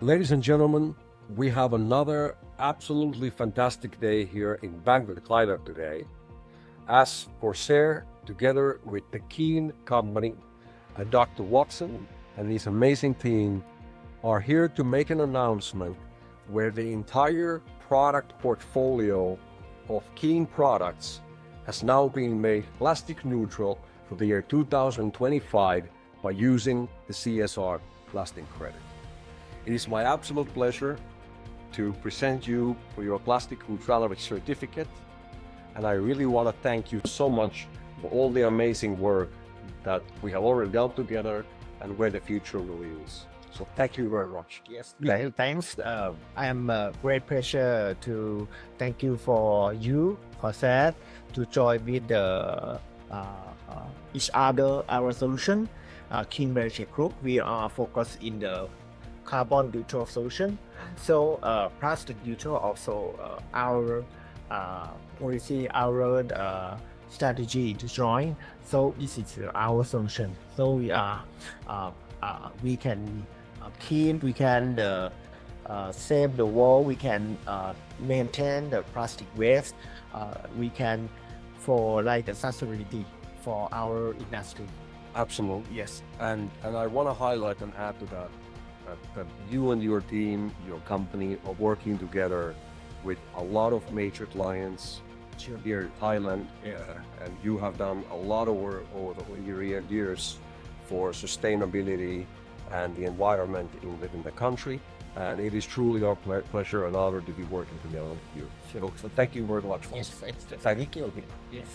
Ladies and gentlemen, we have another absolutely fantastic day here in Bangkok, Thailand today, as Corsair, together with the Keeen company and Dr. Watson and his amazing team, are here to make an announcement where the entire product portfolio of Keeen products has now been made plastic neutral for the year 2025 by using the CSR Plastic Credit. It is my absolute pleasure to present you for your plastic neutrality certificate, and I really want to thank you so much for all the amazing work that we have already done together and where the future really is. So thank you very much. Yes, thanks. I am a great pleasure to thank you for you, Corsair, to join with the each other our solution. Keeen Biotech Group, we are focused in the carbon neutral solution. So plastic neutral also our policy, our strategy to join. So this is our solution. So we are we can clean, we can save the world, we can maintain the plastic waste, we can for like the sustainability for our industry. Absolutely. Yes. And I want to highlight and add to that, that you and your team, your company are working together with a lot of major clients here in Thailand, and you have done a lot of work over the years for sustainability and the environment in the country. And it is truly our pleasure and honor to be working together with you. So thank you very much. Yes, thank you. Yes.